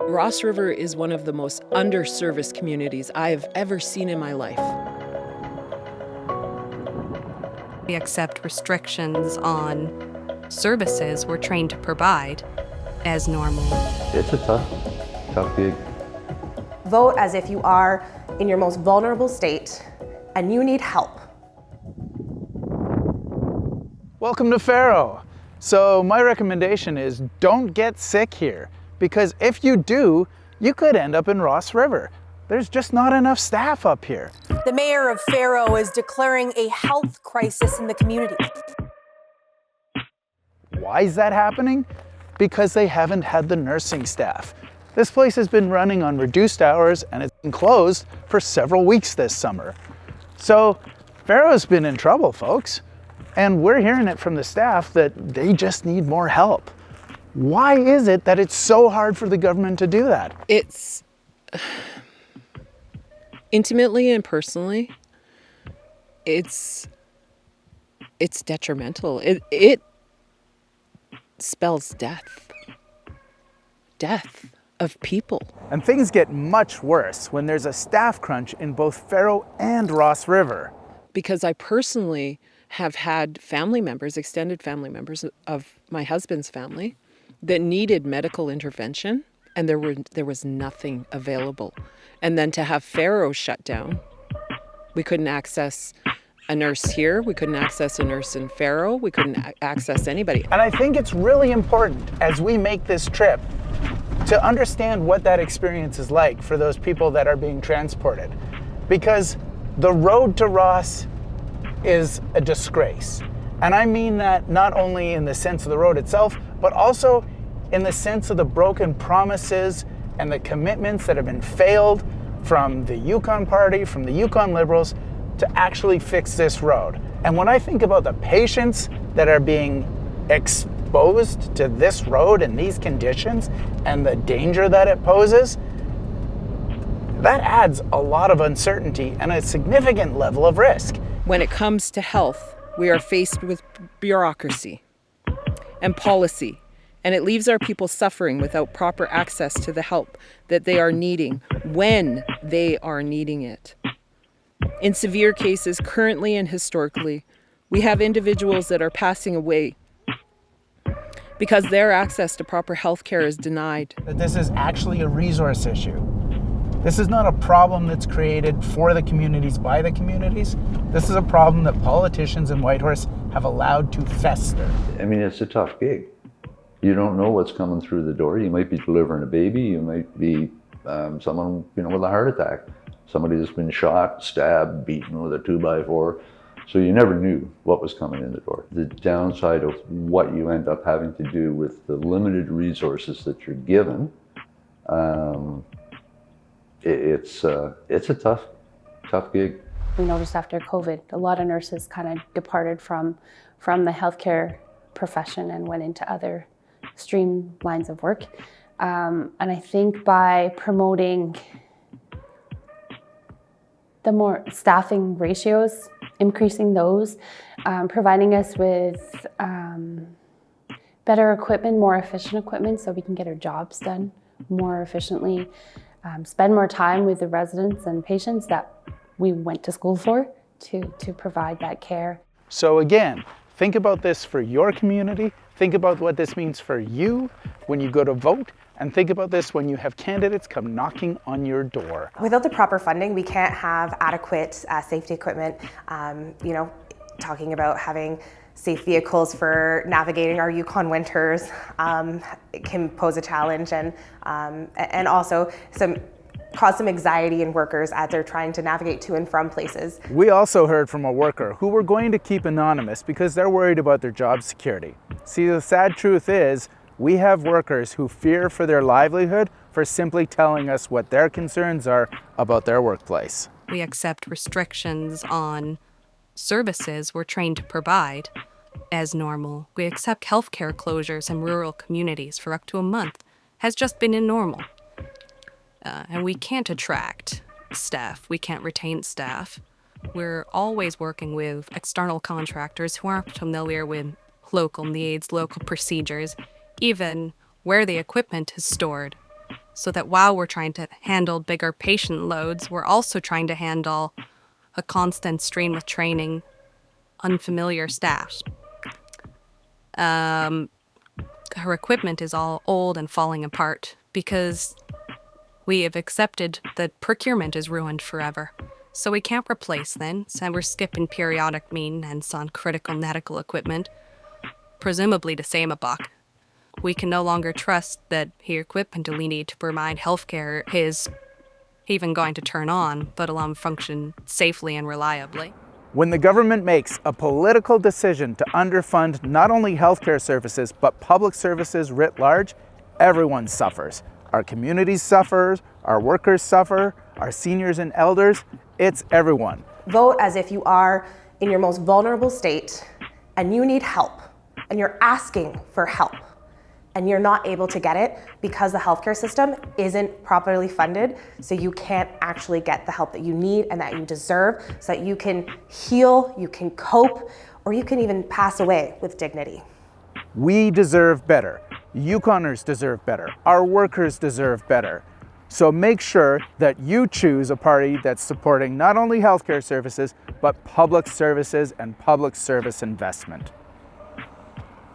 Ross River is one of the most underserviced communities I have ever seen in my life. We accept restrictions on services we're trained to provide as normal. It's a tough gig. Vote as if you are in your most vulnerable state and you need help. Welcome to Faro. So my recommendation is don't get sick here, because if you do, you could end up in Ross River. There's just not enough staff up here. The mayor of Faro is declaring a health crisis in the community. Why is that happening? Because they haven't had the nursing staff. This place has been running on reduced hours and it's been closed for several weeks this summer. So Faro's been in trouble, folks. And we're hearing it from the staff that they just need more help. Why is it that it's so hard for the government to do that? It's intimately and personally, it's detrimental. It spells death of people. And things get much worse when there's a staff crunch in both Faro and Ross River. Because I personally have had family members, extended family members of my husband's family, that needed medical intervention, and there was nothing available. And then to have Faro shut down, we couldn't access a nurse here, we couldn't access a nurse in Faro, we couldn't access anybody. And I think it's really important as we make this trip to understand what that experience is like for those people that are being transported. Because the road to Ross is a disgrace. And I mean that not only in the sense of the road itself, but also in the sense of the broken promises and the commitments that have been failed from the Yukon Party, from the Yukon Liberals, to actually fix this road. And when I think about the patients that are being exposed to this road in these conditions and the danger that it poses, that adds a lot of uncertainty and a significant level of risk. When it comes to health, we are faced with bureaucracy and policy, and it leaves our people suffering without proper access to the help that they are needing when they are needing it. In severe cases, currently and historically, we have individuals that are passing away because their access to proper health care is denied. This is actually a resource issue. This is not a problem that's created for the communities by the communities. This is a problem that politicians in Whitehorse have allowed to fester. I mean, it's a tough gig. You don't know what's coming through the door. You might be delivering a baby. You might be someone, with a heart attack. Somebody that's been shot, stabbed, beaten with a 2x4. So you never knew what was coming in the door. The downside of what you end up having to do with the limited resources that you're given, it's a tough gig. We noticed after COVID, a lot of nurses kind of departed from the healthcare profession and went into other stream lines of work. And I think by promoting the more staffing ratios, increasing those, providing us with better equipment, more efficient equipment so we can get our jobs done more efficiently, spend more time with the residents and patients that we went to school for to provide that care. So again, think about this for your community, think about what this means for you when you go to vote, and think about this when you have candidates come knocking on your door. Without the proper funding, we can't have adequate safety equipment. Talking about having safe vehicles for navigating our Yukon winters it can pose a challenge, and also cause some anxiety in workers as they're trying to navigate to and from places. We also heard from a worker who we're going to keep anonymous because they're worried about their job security. See, the sad truth is, we have workers who fear for their livelihood for simply telling us what their concerns are about their workplace. We accept restrictions on services we're trained to provide as normal. We accept healthcare closures in rural communities for up to a month has just been normal. And we can't attract staff. We can't retain staff. We're always working with external contractors who aren't familiar with local needs, local procedures, even where the equipment is stored. so that while we're trying to handle bigger patient loads, we're also trying to handle a constant stream of training unfamiliar staff. Her equipment is all old and falling apart because we have accepted that procurement is ruined forever. So we can't replace then, so we're skipping periodic maintenance on critical medical equipment, presumably to save a buck. We can no longer trust that the equipment we need to provide healthcare is even going to turn on, but allow them to function safely and reliably. When the government makes a political decision to underfund not only healthcare services, but public services writ large, everyone suffers. Our communities suffer, our workers suffer, our seniors and elders, it's everyone. Vote as if you are in your most vulnerable state and you need help and you're asking for help and you're not able to get it because the healthcare system isn't properly funded, so you can't actually get the help that you need and that you deserve so that you can heal, you can cope, or you can even pass away with dignity. We deserve better. Yukoners deserve better. Our workers deserve better. So make sure that you choose a party that's supporting not only healthcare services, but public services and public service investment.